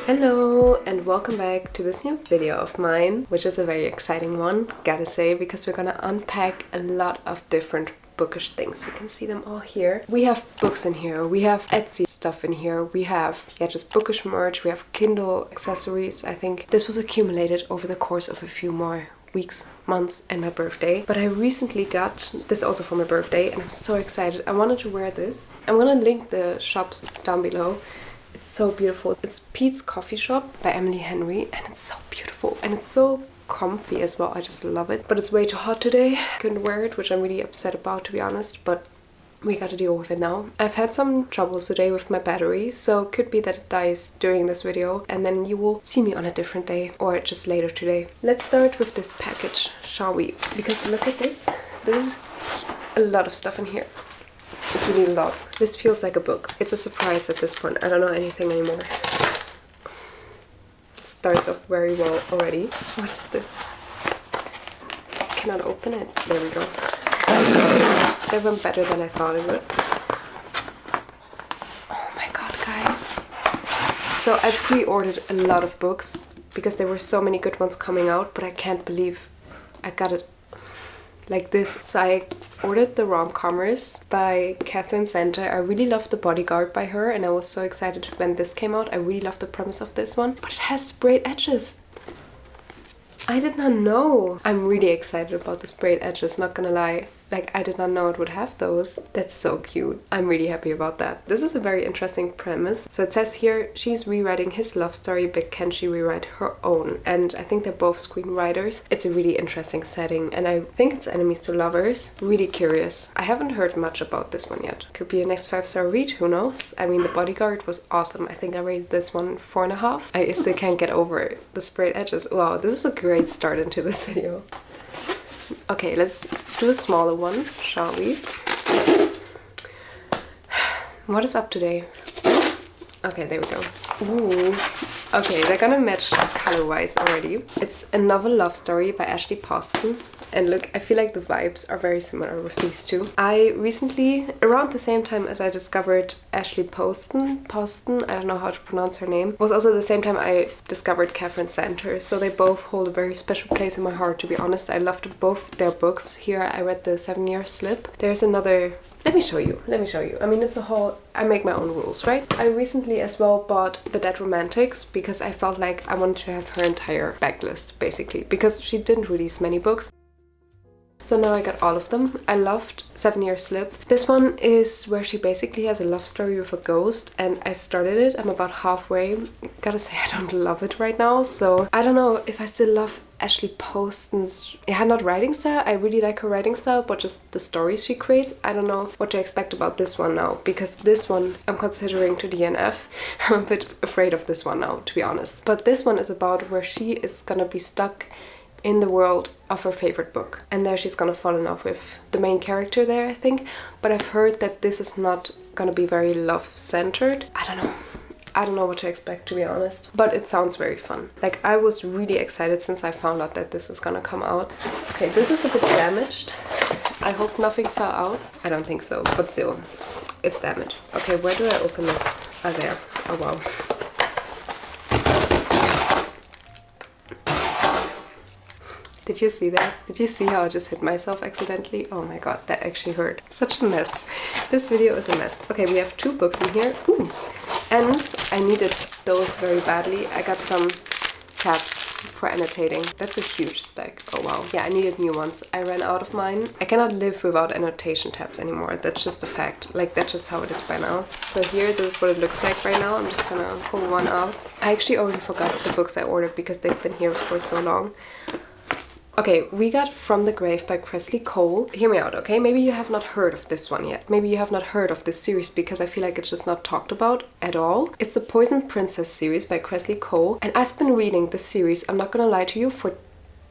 Hello and welcome back to this new video of mine, which is a very exciting one, gotta say, because we're gonna unpack a lot of different bookish things. You can see them all here. We have books in here, we have Etsy stuff in here, we have just bookish merch, we have Kindle accessories. I think this was accumulated over the course of a few more weeks, months, and my birthday. But I recently got this also for my birthday and I'm so excited. I wanted to wear this. I'm gonna link the shops down below. It's so beautiful. It's Pete's Coffee Shop by Emily Henry and it's so beautiful and it's so comfy as well. I just love it. But it's way too hot today. I couldn't wear it, which I'm really upset about, to be honest, but we gotta deal with it now. I've had some troubles today with my battery, so it could be that it dies during this video and then you will see me on a different day or just later today. Let's start with this package, shall we? Because look at this. This is a lot of stuff in here. It's really a lot. This feels like a book. It's a surprise at this point. I don't know anything anymore. It starts off very well already. What is this? I cannot open it. There we go. That went better than I thought it would. Oh my god, guys. So I pre-ordered a lot of books because there were so many good ones coming out, but I can't believe I got it like this. So I ordered the Rom-Comers by Catherine Center. I really loved The Bodyguard by her and I was so excited when this came out. I really loved the premise of this one, but it has sprayed edges. I did not know. I'm really excited about the sprayed edges, not gonna lie. Like, I did not know it would have those. That's so cute. I'm really happy about that. This is a very interesting premise. So it says here, she's rewriting his love story, but can she rewrite her own? And I think they're both screenwriters. It's a really interesting setting, and I think it's enemies to lovers. Really curious. I haven't heard much about this one yet. Could be a next 5-star read, who knows? I mean, The Bodyguard was awesome. I think I rated this one 4.5. I still can't get over the sprayed edges. Wow, this is a great start into this video. Okay, let's do a smaller one, shall we? What is up today? Okay, there we go. Ooh. Okay, they're gonna match color-wise already. It's a novel love story by Ashley Poston. And look, I feel like the vibes are very similar with these two. I recently, around the same time as I discovered Ashley Poston, I don't know how to pronounce her name, was also the same time I discovered Catherine Center. So they both hold a very special place in my heart, to be honest. I loved both their books. Here I read The 7-Year Slip. There's another... Let me show you. I mean, it's a whole... I make my own rules, right? I recently as well bought The Dead Romantics because I felt like I wanted to have her entire backlist, basically, because she didn't release many books. So now I got all of them. I loved 7-Year Slip. This one is where she basically has a love story with a ghost and I started it. I'm about halfway. Gotta say, I don't love it right now. So I don't know if I still love Ashley Poston's, not writing style. I really like her writing style, but just the stories she creates. I don't know what to expect about this one now, because this one I'm considering to DNF. I'm a bit afraid of this one now, to be honest. But this one is about where she is gonna be stuck in the world of her favorite book. And there she's gonna fall in love with the main character there, I think. But I've heard that this is not gonna be very love-centered. I don't know what to expect, to be honest. But it sounds very fun. Like, I was really excited since I found out that this is gonna come out. Okay, this is a bit damaged. I hope nothing fell out. I don't think so, but still, it's damaged. Okay, where do I open this? Oh, there. Oh, wow. Did you see that? Did you see how I just hit myself accidentally? Oh my god, that actually hurt. Such a mess. This video is a mess. Okay, we have 2 books in here. Ooh. And I needed those very badly. I got some tabs for annotating. That's a huge stack. Oh wow. Yeah, I needed new ones. I ran out of mine. I cannot live without annotation tabs anymore. That's just a fact. Like, that's just how it is by now. So here, this is what it looks like right now. I'm just gonna pull one out. I actually already forgot the books I ordered because they've been here for so long. Okay, we got From the Grave by Kresley Cole. Hear me out, okay? Maybe you have not heard of this one yet. Maybe you have not heard of this series because I feel like it's just not talked about at all. It's the Poison Princess series by Kresley Cole. And I've been reading this series, I'm not gonna lie to you, for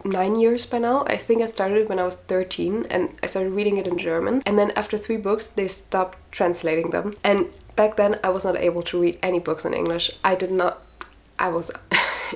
9 years by now. I think I started it when I was 13 and I started reading it in German. And then after 3 books, they stopped translating them. And back then, I was not able to read any books in English. I was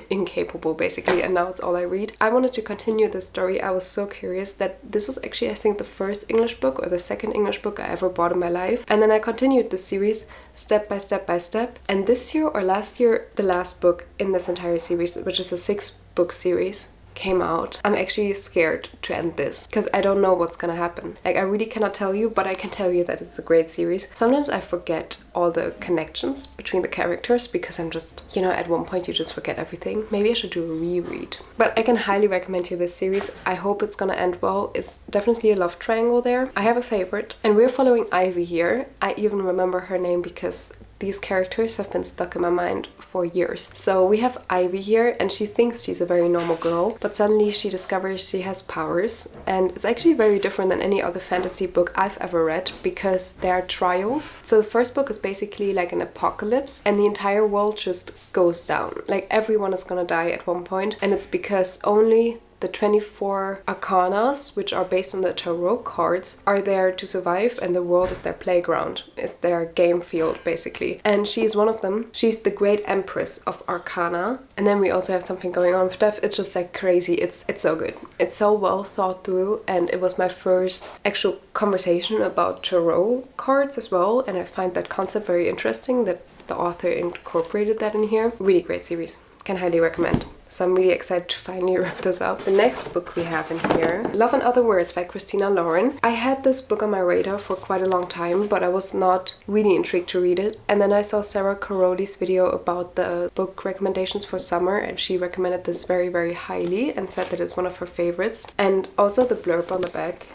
incapable basically, and now it's all I read. I wanted to continue this story. I was so curious that this was actually, I think, the first English book or the second English book I ever bought in my life. And then I continued the series step by step by step. And this year or last year, the last book in this entire series, which is a 6-book series, came out. I'm actually scared to end this because I don't know what's gonna happen. Like, I really cannot tell you, but I can tell you that it's a great series. Sometimes I forget all the connections between the characters because I'm just, you know, at one point you just forget everything. Maybe I should do a reread. But I can highly recommend you this series. I hope it's gonna end well. It's definitely a love triangle there. I have a favorite, and we're following Ivy here. I even remember her name because these characters have been stuck in my mind for years. So we have Ivy here, and she thinks she's a very normal girl, but suddenly she discovers she has powers, and it's actually very different than any other fantasy book I've ever read because there are trials. So the first book is basically like an apocalypse, and the entire world just goes down. Like, everyone is gonna die at one point, and it's because only the 24 arcanas, which are based on the tarot cards, are there to survive, and the world is their playground. It's their game field, basically. And she's one of them. She's the great empress of arcana. And then we also have something going on with death. It's just like crazy. It's so good. It's so well thought through, and it was my first actual conversation about tarot cards as well, and I find that concept very interesting that the author incorporated that in here. Really great series. Can highly recommend. So I'm really excited to finally wrap this up. The next book we have in here, Love and Other Words by Christina Lauren. I had this book on my radar for quite a long time, but I was not really intrigued to read it. And then I saw Sarah Caroli's video about the book recommendations for summer, and she recommended this very, very highly and said that it's one of her favorites. And also the blurb on the back.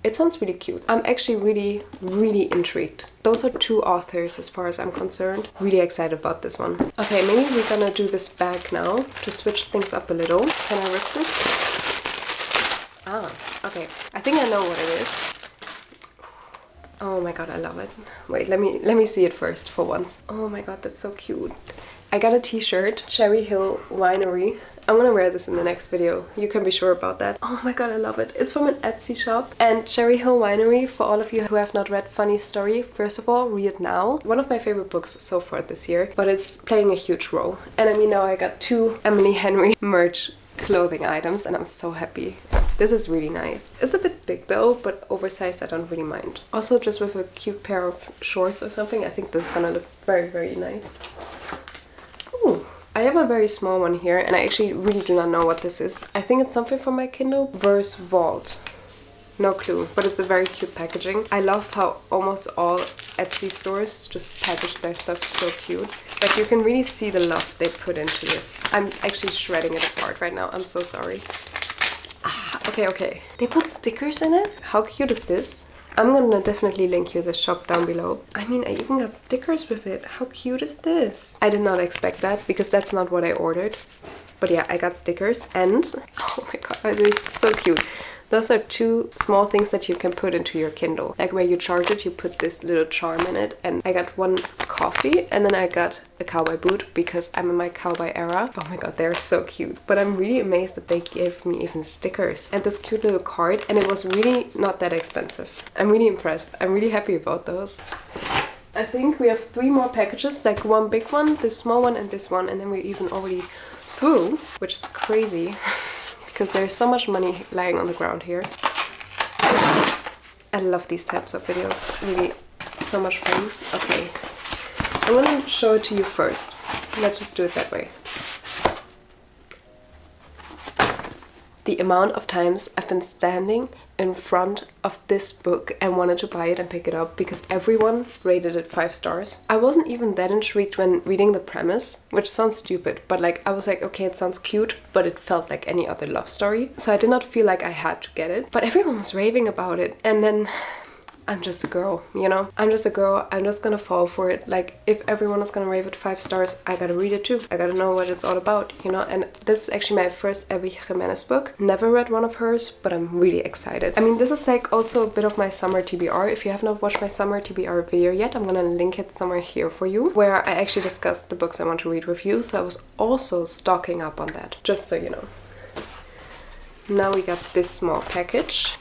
It sounds really cute. I'm actually really, really intrigued. Those are 2 authors as far as I'm concerned. Really excited about this one. Okay, maybe we're gonna do this bag now to switch things up a little. Can I rip this? Ah, okay. I think I know what it is. Oh my god, I love it. Wait, let me see it first for once. Oh my god, that's so cute. I got a t-shirt, Cherry Hill Winery. I'm gonna wear this in the next video. You can be sure about that. Oh my god, I love it. It's from an Etsy shop. And Cherry Hill Winery, for all of you who have not read Funny Story, first of all, read it now. One of my favorite books so far this year, but it's playing a huge role. And I mean, now I got 2 Emily Henry merch clothing items, and I'm so happy. This is really nice. It's a bit big though, but oversized I don't really mind. Also, just with a cute pair of shorts or something, I think this is gonna look very, very nice. Ooh. I have a very small one here, and I actually really do not know what this is. I think it's something from my Kindle. Verse Vault. No clue, but it's a very cute packaging. I love how almost all Etsy stores just package their stuff so cute. Like, you can really see the love they put into this. I'm actually shredding it apart right now. I'm so sorry. Ah, okay. They put stickers in it? How cute is this? I'm gonna definitely link you the shop down below. I mean, I even got stickers with it. How cute is this? I did not expect that because that's not what I ordered. But yeah, I got stickers, and oh my god, they're so cute. Those are 2 small things that you can put into your Kindle. Like, where you charge it, you put this little charm in it. And I got 1 coffee, and then I got a cowboy boot because I'm in my cowboy era. Oh my god, they're so cute. But I'm really amazed that they gave me even stickers and this cute little card, and it was really not that expensive. I'm really impressed. I'm really happy about those. I think we have 3 more packages, like 1 big one, this small one, and this one, and then we're even already through, which is crazy. Because there's so much money lying on the ground here. I love these types of videos. Really, so much fun. Okay, I'm gonna show it to you first. Let's just do it that way. The amount of times I've been standing in front of this book and wanted to buy it and pick it up because everyone rated it 5 stars. I wasn't even that intrigued when reading the premise, which sounds stupid, but like, I was like, okay, it sounds cute, but it felt like any other love story. So I did not feel like I had to get it, but everyone was raving about it. And then I'm just a girl, you know? I'm just a girl. I'm just gonna fall for it. Like, if everyone is gonna rave it 5 stars, I gotta read it too. I gotta know what it's all about, you know? And this is actually my first Abby Jimenez book. Never read one of hers, but I'm really excited. I mean, this is like also a bit of my summer TBR. If you have not watched my summer TBR video yet, I'm gonna link it somewhere here for you, where I actually discussed the books I want to read with you. So I was also stocking up on that, just so you know. Now we got this small package.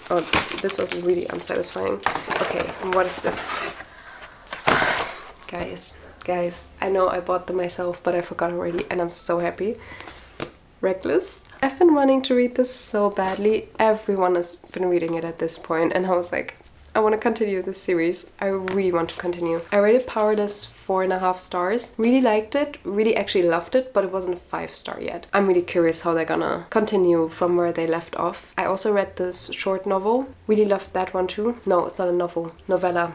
Oh, this was really unsatisfying. Okay, and what is this? Guys, I know I bought them myself, but I forgot already, and I'm so happy. Reckless. I've been wanting to read this so badly. Everyone has been reading it at this point, and I was like, I want to continue this series. I really want to continue. I rated Powerless 4.5 stars. Really liked it, really actually loved it, but it wasn't a 5-star yet. I'm really curious how they're gonna continue from where they left off. I also read this short novel. Really loved that one too. No, it's not a novel. Novella.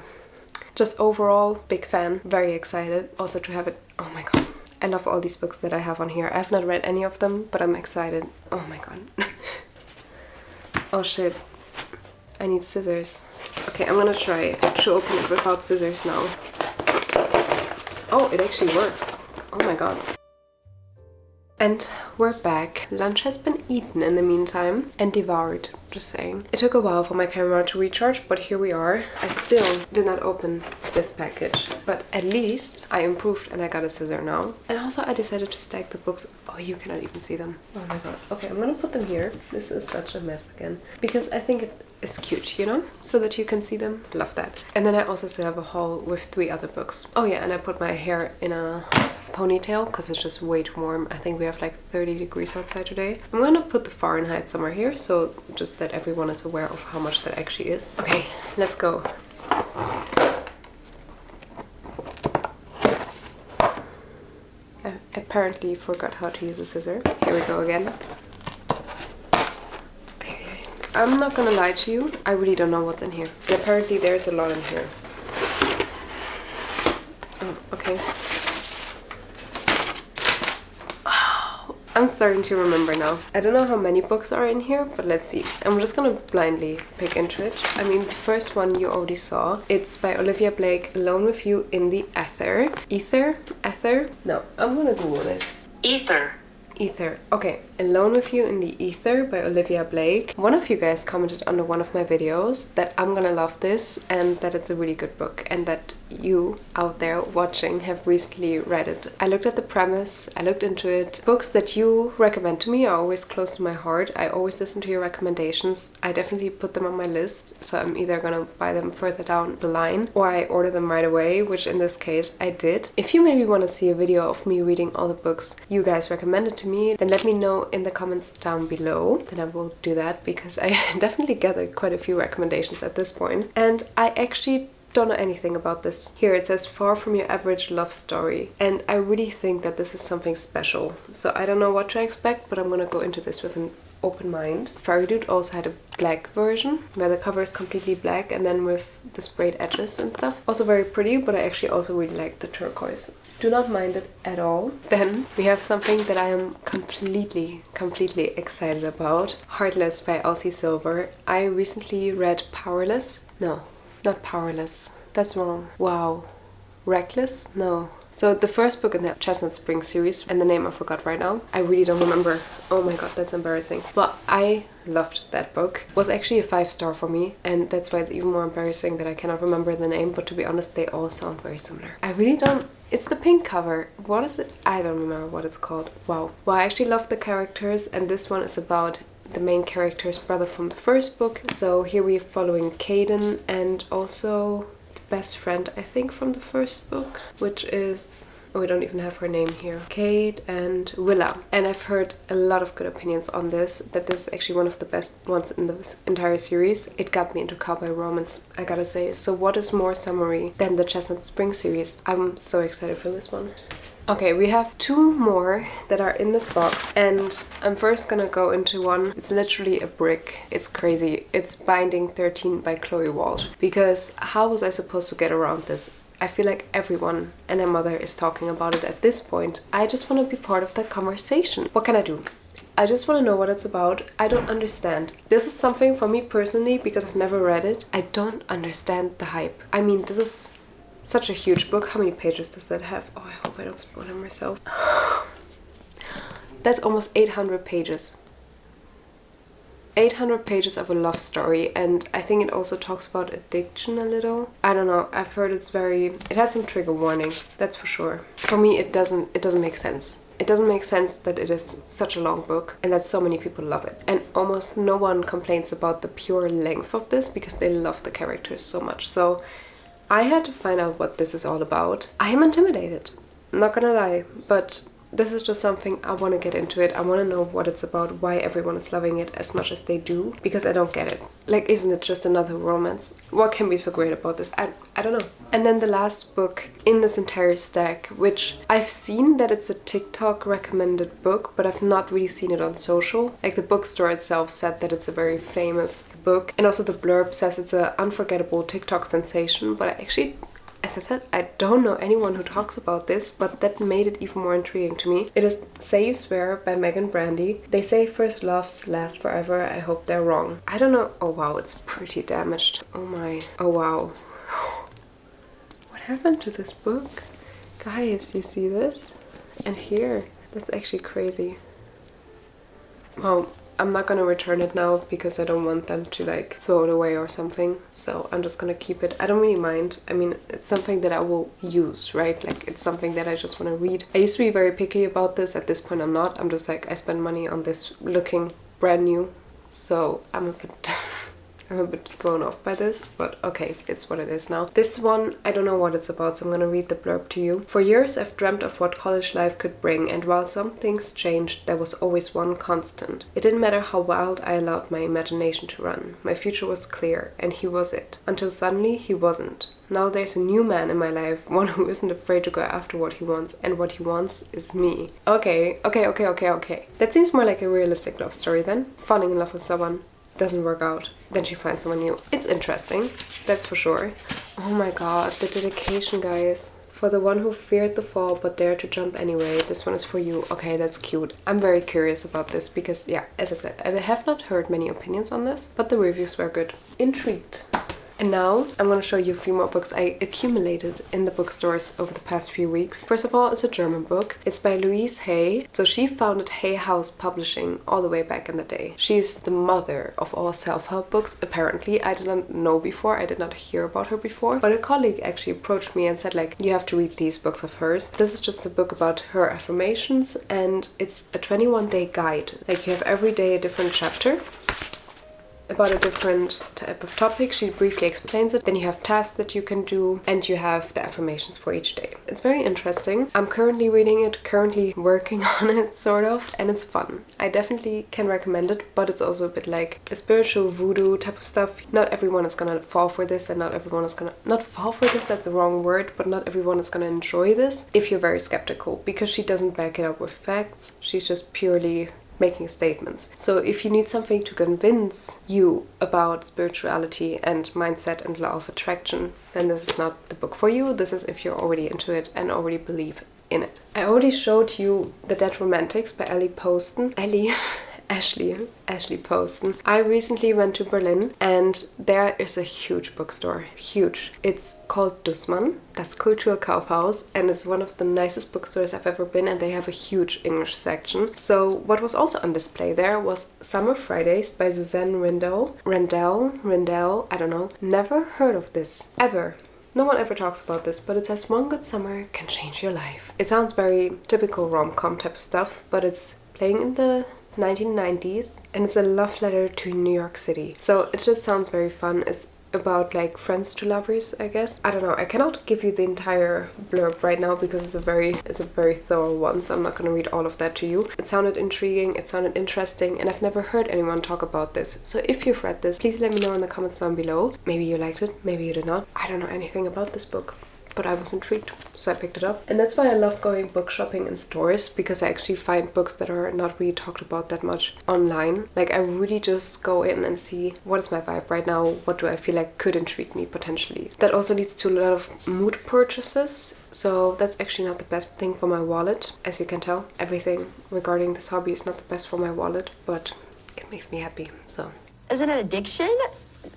Just overall, big fan. Very excited also to have it. Oh my god. I love all these books that I have on here. I have not read any of them, but I'm excited. Oh my god. Oh shit. I need scissors. Okay, I'm gonna try to open it without scissors now. Oh, it actually works. Oh my god. And we're back. Lunch has been eaten in the meantime and devoured, just saying. It took a while for my camera to recharge, but here we are. I still did not open this package, but at least I improved and I got a scissor now. And also I decided to stack the books. Oh, you cannot even see them. Oh my god. Okay, I'm gonna put them here. This is such a mess again. Because I think it is cute, you know? So that you can see them. Love that. And then I also still have a haul with 3 other books. Oh yeah, and I put my hair in a ponytail because it's just way too warm. I think we have like 30 degrees outside today. I'm gonna put the Fahrenheit somewhere here, so just that everyone is aware of how much that actually is. Okay, let's go. I apparently forgot how to use a scissor. Here we go again. I'm not gonna lie to you, I really don't know what's in here. And apparently there's a lot in here. Oh, okay. Oh, I'm starting to remember now. I don't know how many books are in here, but let's see. I'm just gonna blindly pick into it. I mean, the first one you already saw. It's by Olivia Blake, Alone with You in the Ether. Ether? Ether? No, I'm gonna Google this. Ether. Ether. Okay, Alone with You in the Ether by Olivia Blake. One of you guys commented under one of my videos that I'm gonna love this and that it's a really good book and that you out there watching have recently read it. I looked at the premise, I looked into it. Books that you recommend to me are always close to my heart. I always listen to your recommendations. I definitely put them on my list, so I'm either gonna buy them further down the line or I order them right away, which in this case I did. If you maybe want to see a video of me reading all the books you guys recommended to me, then let me know in the comments down below. Then I will do that because I definitely gathered quite a few recommendations at this point. And I actually don't know anything about this. Here it says Far From Your Average Love Story, and I really think that this is something special. So I don't know what to expect, but I'm gonna go into this with an open mind. Fairy Dude also had a black version where the cover is completely black and then with the sprayed edges and stuff. Also very pretty, but I actually also really like the turquoise. Do not mind it at all. Then we have something that I am completely excited about. Heartless by Elsie Silver. I recently read Powerless. No, not Powerless. That's wrong. Wow. Reckless? No. So the first book in the Chestnut Spring series, and the name I forgot right now. I really don't remember. Oh my god, that's embarrassing. But I loved that book. It was actually a 5-star for me, and that's why it's even more embarrassing that I cannot remember the name, but to be honest, they all sound very similar. I really don't... It's the pink cover. What is it? I don't remember what it's called. Wow. Well, I actually love the characters, and this one is about the main character's brother from the first book. So here we're following Caden and also the best friend, I think, from the first book, which is... Oh, we don't even have her name here. Kate and Willa. And I've heard a lot of good opinions on this, that this is actually one of the best ones in the entire series. It got me into cowboy romance, I gotta say. So what is more summary than the Chestnut Spring series? I'm so excited for this one. Okay, we have 2 more that are in this box, and I'm first gonna go into one. It's literally a brick. It's crazy. It's Binding 13 by Chloe Wald. Because how was I supposed to get around this? I feel like everyone and their mother is talking about it at this point. I just want to be part of that conversation. What can I do? I just want to know what it's about. I don't understand. This is something for me personally, because I've never read it. I don't understand the hype. I mean, this is such a huge book. How many pages does that have? Oh, I hope I don't spoil it myself. That's almost 800 pages. 800 pages of a love story, and I think it also talks about addiction a little. I don't know, I've heard it has some trigger warnings, that's for sure. For me, it doesn't make sense. It doesn't make sense that it is such a long book and that so many people love it. And almost no one complains about the pure length of this because they love the characters so much. So I had to find out what this is all about. I am intimidated, not gonna lie, but this is just something I want to get into it. I want to know what it's about, why everyone is loving it as much as they do, because I don't get it. Like, isn't it just another romance? What can be so great about this? I don't know. And then the last book in this entire stack, which I've seen that it's a TikTok recommended book, but I've not really seen it on social. Like, the bookstore itself said that it's a very famous book, and also the blurb says it's an unforgettable TikTok sensation, but I actually, as I said, I don't know anyone who talks about this, but that made it even more intriguing to me. It is Say You Swear by Megan Brandy. They say first loves last forever. I hope they're wrong. I don't know. Oh wow, it's pretty damaged. Oh my. Oh wow. What happened to this book? Guys, you see this? And here. That's actually crazy. Well, I'm not gonna return it now because I don't want them to like throw it away or something. So I'm just gonna keep it. I don't really mind. I mean, it's something that I will use, right? Like, it's something that I just want to read. I used to be very picky about this. At this point, I'm not. I'm just like, I spend money on this looking brand new. So I'm a bit... I'm a bit thrown off by this, but okay, it's what it is now. This one, I don't know what it's about, so I'm gonna read the blurb to you. For years, I've dreamt of what college life could bring, and while some things changed, there was always one constant. It didn't matter how wild I allowed my imagination to run. My future was clear, and he was it. Until suddenly, he wasn't. Now there's a new man in my life, one who isn't afraid to go after what he wants, and what he wants is me. Okay. That seems more like a realistic love story then. Falling in love with someone. Doesn't work out, then she finds someone new. It's interesting, that's for sure. Oh my god, the dedication, guys. For the one who feared the fall but dared to jump anyway, this one is for you. Okay, that's cute. I'm very curious about this because, yeah, as I said, I have not heard many opinions on this, but the reviews were good. Intrigued. And now I'm going to show you a few more books I accumulated in the bookstores over the past few weeks. First of all, it's a German book. It's by Louise Hay. So she founded Hay House Publishing all the way back in the day. She's the mother of all self-help books, apparently. I did not know before. I did not hear about her before. But a colleague actually approached me and said, like, you have to read these books of hers. This is just a book about her affirmations, and it's a 21-day guide. Like, you have every day a different chapter about a different type of topic. She briefly explains it. Then you have tasks that you can do, and you have the affirmations for each day. It's very interesting. I'm currently reading it, currently working on it, sort of, and it's fun. I definitely can recommend it, but it's also a bit like a spiritual voodoo type of stuff. Not everyone is gonna fall for this, and not everyone is gonna... Not fall for this, that's the wrong word, but not everyone is gonna enjoy this if you're very skeptical, because she doesn't back it up with facts. She's just purely making statements. So if you need something to convince you about spirituality and mindset and law of attraction, then this is not the book for you. This is if you're already into it and already believe in it. I already showed you The Dead Romantics by Ashley Poston. I recently went to Berlin, and there is a huge bookstore. Huge. It's called Dussmann, das Kulturkaufhaus, and it's one of the nicest bookstores I've ever been, and they have a huge English section. So what was also on display there was Summer Fridays by Suzanne Rindell, I don't know. Never heard of this, ever. No one ever talks about this, but it says one good summer can change your life. It sounds very typical rom-com type of stuff, but it's playing in the 1990s, and it's a love letter to New York City. So it just sounds very fun. It's about like friends to lovers, I guess. I don't know. I cannot give you the entire blurb right now because it's a very thorough one, so I'm not going to read all of that to you. It sounded intriguing, it sounded interesting, and I've never heard anyone talk about this. So if you've read this, please let me know in the comments down below. Maybe you liked it, maybe you did not. I don't know anything about this book, but I was intrigued, so I picked it up. And that's why I love going book shopping in stores, because I actually find books that are not really talked about that much online. Like, I really just go in and see what is my vibe right now, what do I feel like could intrigue me potentially. That also leads to a lot of mood purchases, so that's actually not the best thing for my wallet. As you can tell, everything regarding this hobby is not the best for my wallet, but it makes me happy, so. Is it an addiction?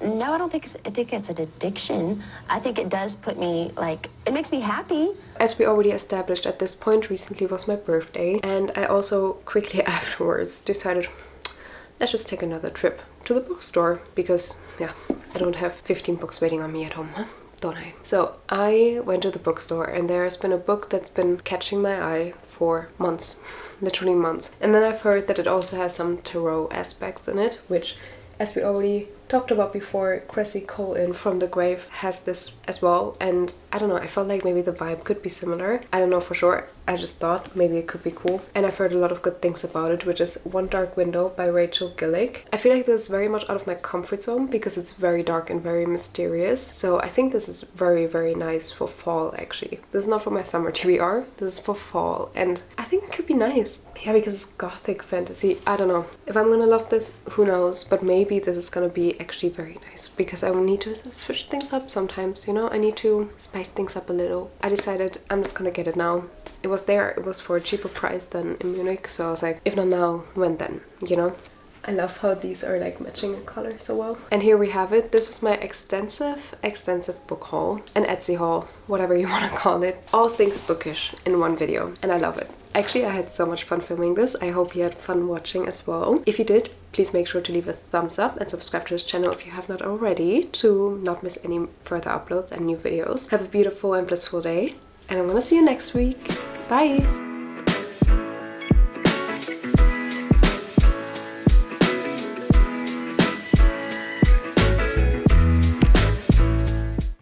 No, I don't think I think it's an addiction. I think it does put me, like, it makes me happy. As we already established at this point, recently was my birthday, and I also quickly afterwards decided, let's just take another trip to the bookstore, because, yeah, I don't have 15 books waiting on me at home, huh? Don't I? So I went to the bookstore, and there's been a book that's been catching my eye for months, literally months. And then I've heard that it also has some tarot aspects in it, which, as we already talked about before, Cressy Colin from The Grave has this as well, and I don't know, I felt like maybe the vibe could be similar. I don't know for sure, I just thought maybe it could be cool. And I've heard a lot of good things about it, which is One Dark Window by Rachel Gillick. I feel like this is very much out of my comfort zone because it's very dark and very mysterious. So I think this is very, very nice for fall actually. This is not for my summer TBR, this is for fall, and I think it could be nice. Yeah, because it's gothic fantasy. I don't know. If I'm gonna love this, who knows, but maybe this is gonna be actually very nice because I will need to switch things up sometimes, you know? I need to spice things up a little. I decided I'm just gonna get it now. It was there, it was for a cheaper price than in Munich, so I was like, if not now, when then, you know? I love how these are like matching in color so well. And here we have it. This was my extensive book haul, an Etsy haul, whatever you want to call it. All things bookish in one video, and I love it. Actually, I had so much fun filming this. I hope you had fun watching as well. If you did, please make sure to leave a thumbs up and subscribe to this channel if you have not already to not miss any further uploads and new videos. Have a beautiful and blissful day, and I'm gonna see you next week. Bye!